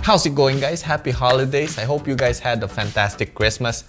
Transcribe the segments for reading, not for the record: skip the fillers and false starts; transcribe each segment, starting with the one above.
How's it going, guys? Happy holidays. I hope you guys had a fantastic Christmas.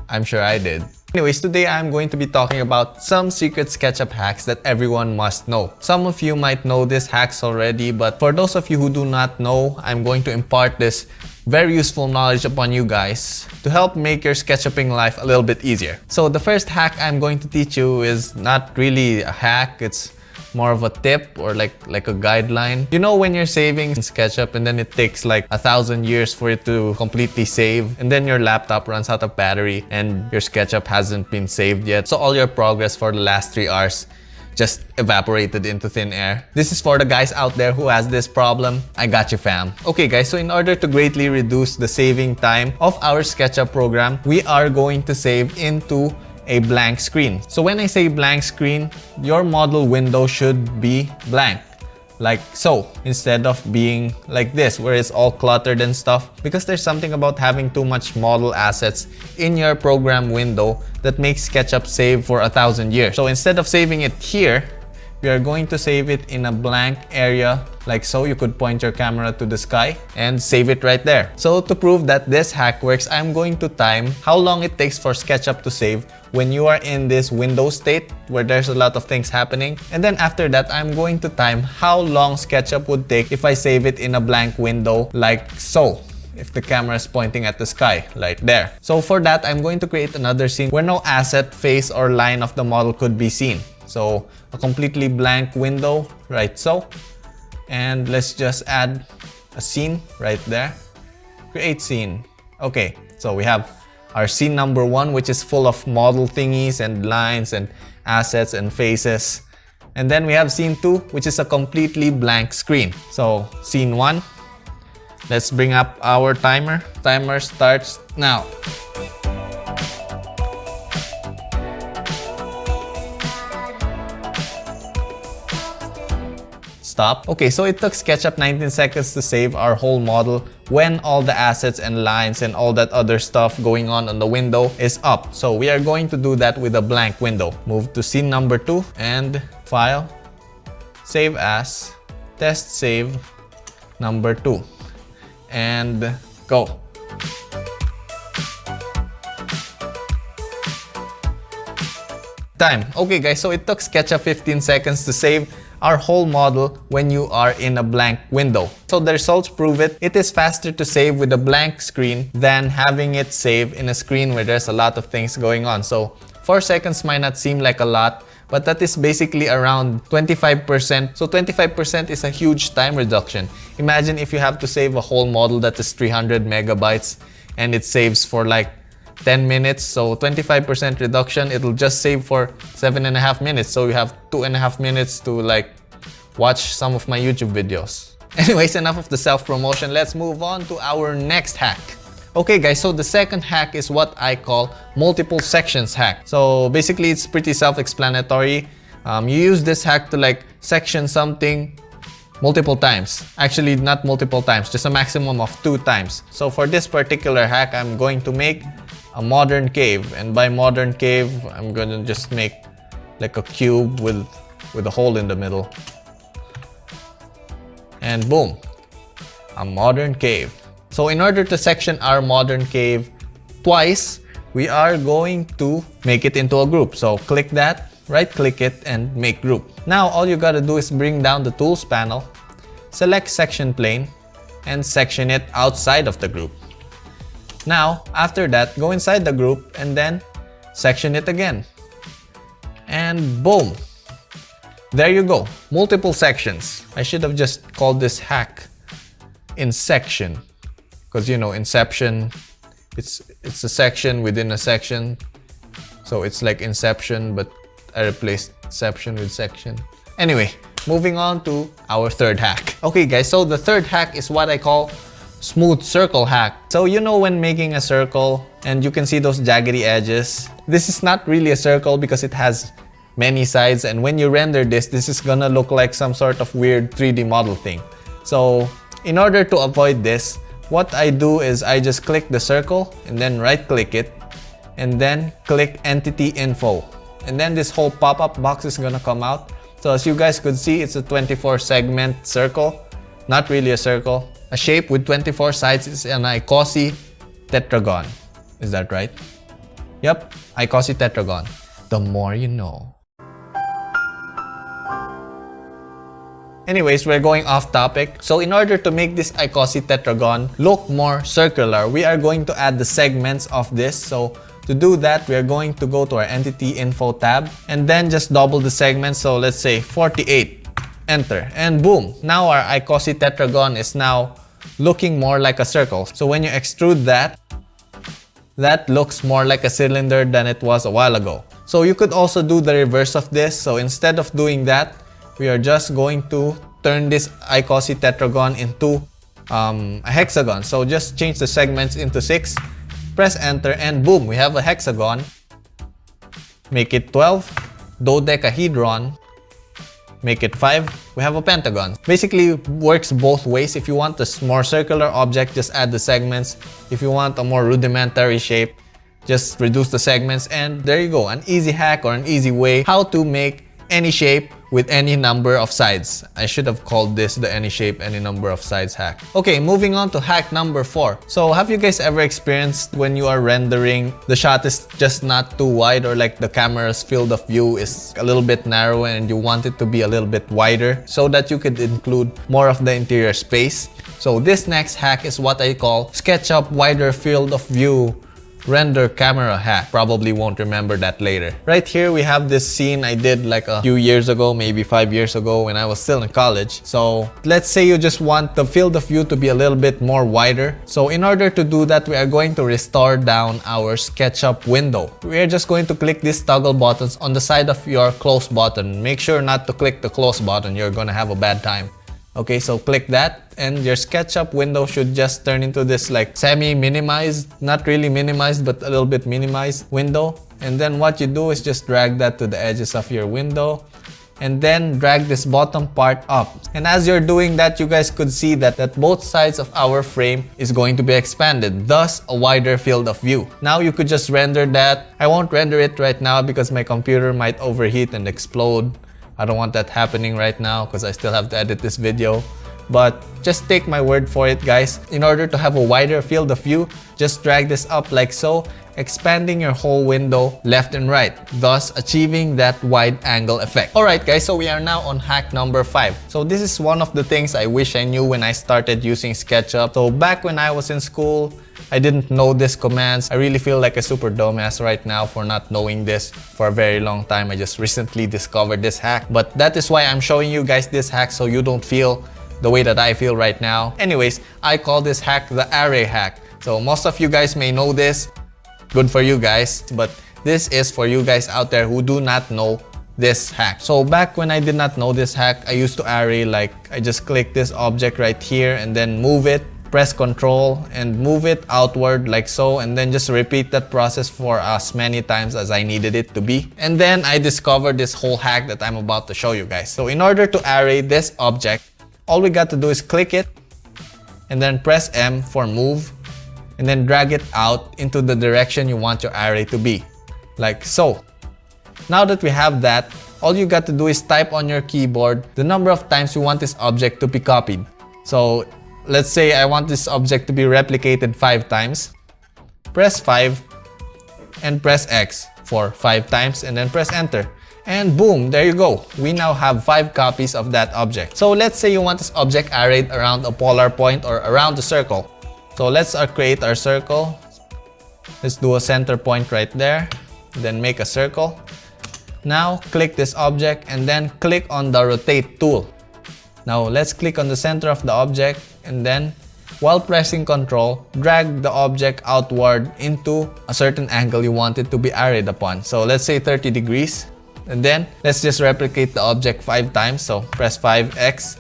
I'm sure I did. Anyways, today I'm going to be talking about some secret SketchUp hacks that everyone must know. Some of you might know these hacks already, but for those of you who do not know, I'm going to impart this very useful knowledge upon you guys to help make your SketchUpping life a little bit easier. So the first hack I'm going to teach you is not really a hack, it's more of a tip or like a guideline. You know when you're saving in SketchUp and then it takes like 1,000 years for it to completely save, and then your laptop runs out of battery and your SketchUp hasn't been saved yet. So all your progress for the last 3 hours just evaporated into thin air. This is for the guys out there who has this problem. I got you, fam. Okay guys, so in order to greatly reduce the saving time of our SketchUp program, we are going to save into a blank screen. So when I say blank screen, your model window should be blank, like so, instead of being like this where it's all cluttered and stuff, because there's something about having too much model assets in your program window that makes SketchUp save for 1,000 years. So instead of saving it here, we are going to save it in a blank area like so. You could point your camera to the sky and save it right there. So to prove that this hack works, I'm going to time how long it takes for SketchUp to save when you are in this window state where there's a lot of things happening. And then after that, I'm going to time how long SketchUp would take if I save it in a blank window like so, if the camera is pointing at the sky, right there. So for that, I'm going to create another scene where no asset, face, or line of the model could be seen. So a completely blank window, right so. And let's just add a scene right there. Create scene. Okay, so we have our scene number 1, which is full of model thingies and lines and assets and faces. And then we have scene 2, which is a completely blank screen. So scene 1, let's bring up our timer. Timer starts now. Stop. Okay, so it took SketchUp 19 seconds to save our whole model when all the assets and lines and all that other stuff going on the window is up. So we are going to do that with a blank window. Move to scene number 2 and file, save as, test save number 2, and go. Time. Okay guys, so it took SketchUp 15 seconds to save our whole model when you are in a blank window. So the results prove it. It is faster to save with a blank screen than having it save in a screen where there's a lot of things going on. So 4 seconds might not seem like a lot, but that is basically around 25%. So 25% is a huge time reduction. Imagine if you have to save a whole model that is 300 megabytes and it saves for like 10 minutes. So 25% reduction, it'll just save for 7.5 minutes. So you have 2.5 minutes to like watch some of my YouTube videos. Anyways, enough of the self-promotion. Let's move on to our next hack. Okay guys, so the second hack is what I call multiple sections hack. So basically it's pretty self-explanatory. You use this hack to like section something multiple times. Actually, not multiple times, just a maximum of 2 times. So for this particular hack, I'm going to make a modern cave, and by modern cave, I'm gonna just make like a cube with a hole in the middle. And boom, a modern cave. So in order to section our modern cave twice, we are going to make it into a group. So click that, right click it, and make group. Now all you gotta do is bring down the tools panel, select section plane, and section it outside of the group. Now, after that, go inside the group and then section it again. And boom! There you go, multiple sections. I should have just called this hack Insection, because you know, Inception, it's a section within a section. So it's like Inception, but I replaced Inception with section. Anyway, moving on to our third hack. Okay guys, so the third hack is what I call smooth circle hack. So you know when making a circle and you can see those jaggedy edges, this is not really a circle because it has many sides, and when you render this is gonna look like some sort of weird 3D model thing. So in order to avoid this, what I do is I just click the circle and then right click it and then click entity info, and then this whole pop-up box is gonna come out. So as you guys could see, it's a 24 segment circle, not really a circle. A shape with 24 sides is an icosahedron. Is that right? Yep, icosahedron. The more you know. Anyways, we're going off topic. So in order to make this icosahedron look more circular, we are going to add the segments of this. So to do that, we are going to go to our entity info tab and then just double the segments. So let's say 48, enter, and boom. Now our icosahedron is now looking more like a circle. So when you extrude that, that looks more like a cylinder than it was a while ago. So you could also do the reverse of this. So instead of doing that, we are just going to turn this icosahedron into a hexagon. So just change the segments into 6, press enter, and boom, we have a hexagon. Make it 12, dodecahedron, make it 5, we have a pentagon. Basically, works both ways. If you want a more circular object, just add the segments. If you want a more rudimentary shape, just reduce the segments, and there you go. An easy hack or an easy way how to make any shape with any number of sides. I should have called this the any shape, any number of sides hack. Okay, moving on to hack number 4. So have you guys ever experienced when you are rendering, the shot is just not too wide, or like the camera's field of view is a little bit narrow and you want it to be a little bit wider so that you could include more of the interior space? So this next hack is what I call Sketchup wider field of view render camera hack. Probably won't remember that later. Right here we have this scene I did like a few years ago, maybe 5 years ago when I was still in college. So let's say you just want the field of view to be a little bit more wider. So in order to do that, we are going to restore down our SketchUp window. We are just going to click these toggle buttons on the side of your close button. Make sure not to click the close button, you're gonna have a bad time. Okay, so click that and your SketchUp window should just turn into this like semi-minimized, not really minimized, but a little bit minimized window. And then what you do is just drag that to the edges of your window and then drag this bottom part up. And as you're doing that, you guys could see that both sides of our frame is going to be expanded, thus a wider field of view. Now you could just render that. I won't render it right now because my computer might overheat and explode. I don't want that happening right now because I still have to edit this video. But just take my word for it, guys. In order to have a wider field of view, just drag this up like so, expanding your whole window left and right, thus achieving that wide angle effect. Alright guys, so we are now on hack number 5. So this is one of the things I wish I knew when I started using SketchUp. So back when I was in school, I didn't know these commands. I really feel like a super dumbass right now for not knowing this for a very long time. I just recently discovered this hack. But that is why I'm showing you guys this hack so you don't feel the way that I feel right now. Anyways, I call this hack the array hack. So most of you guys may know this. Good for you guys. But this is for you guys out there who do not know this hack. So back when I did not know this hack, I used to array like I just click this object right here and then move it, press Control and move it outward like so, and then just repeat that process for as many times as I needed it to be. And then I discovered this whole hack that I'm about to show you guys. So in order to array this object, all we got to do is click it and then press M for move and then drag it out into the direction you want your array to be, like so. Now that we have that, all you got to do is type on your keyboard the number of times you want this object to be copied. So let's say I want this object to be replicated 5 times. Press 5 and press X for 5 times and then press enter. And boom, there you go. We now have 5 copies of that object. So let's say you want this object arrayed around a polar point or around a circle. So let's create our circle. Let's do a center point right there. Then make a circle. Now click this object and then click on the rotate tool. Now let's click on the center of the object and then while pressing Control, drag the object outward into a certain angle you want it to be arrayed upon. So let's say 30 degrees. And then let's just replicate the object 5 times. So press 5x,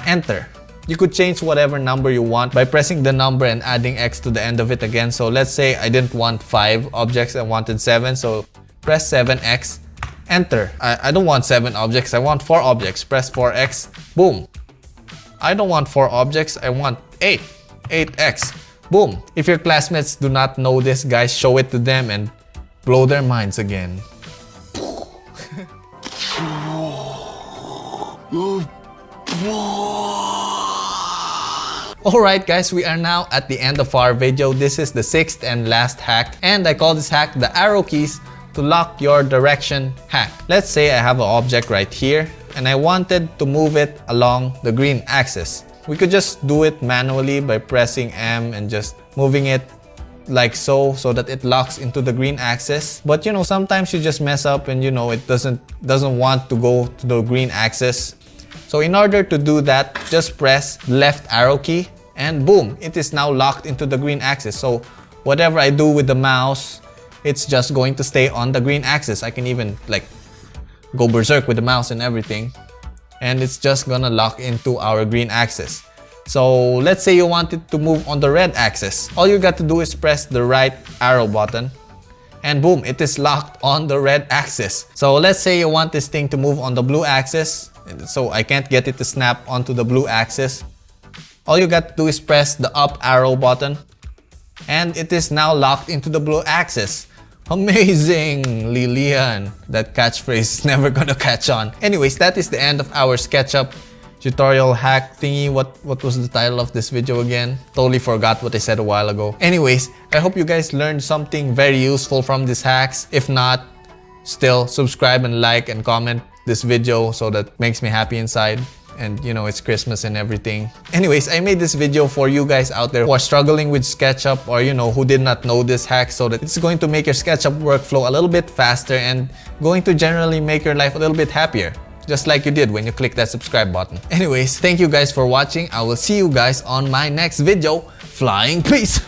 enter. You could change whatever number you want by pressing the number and adding x to the end of it again. So let's say I didn't want 5 objects, I wanted 7. So press 7x, enter. I don't want 7 objects, I want 4 objects. Press 4x, boom. I don't want 4 objects, I want 8. 8x, boom. If your classmates do not know this, guys, show it to them and blow their minds again. Alright guys, we are now at the end of our video. This is the 6th and last hack, and I call this hack the arrow keys to lock your direction hack. Let's say I have an object right here and I wanted to move it along the green axis. We could just do it manually by pressing M and just moving it like so that it locks into the green axis. But you know, sometimes you just mess up and you know it doesn't want to go to the green axis. So in order to do that, just press left arrow key and boom, it is now locked into the green axis. So whatever I do with the mouse, it's just going to stay on the green axis. I can even like go berserk with the mouse and everything, and it's just gonna lock into our green axis. So let's say you want it to move on the red axis. All you got to do is press the right arrow button and boom, it is locked on the red axis. So let's say you want this thing to move on the blue axis. So I can't get it to snap onto the blue axis. All you got to do is press the up arrow button and it is now locked into the blue axis. Amazing, Llyan. That catchphrase is never gonna catch on. Anyways, that is the end of our SketchUp tutorial hack thingy. What was the title of this video again? Totally forgot what I said a while ago. Anyways, I hope you guys learned something very useful from these hacks. If not, still subscribe and like and comment this video so that makes me happy inside. And you know, it's Christmas and everything. Anyways, I made this video for you guys out there who are struggling with SketchUp, or you know, who did not know this hack, so that it's going to make your SketchUp workflow a little bit faster and going to generally make your life a little bit happier. Just like you did when you click that subscribe button. Anyways, thank you guys for watching. I will see you guys on my next video. Flying peace!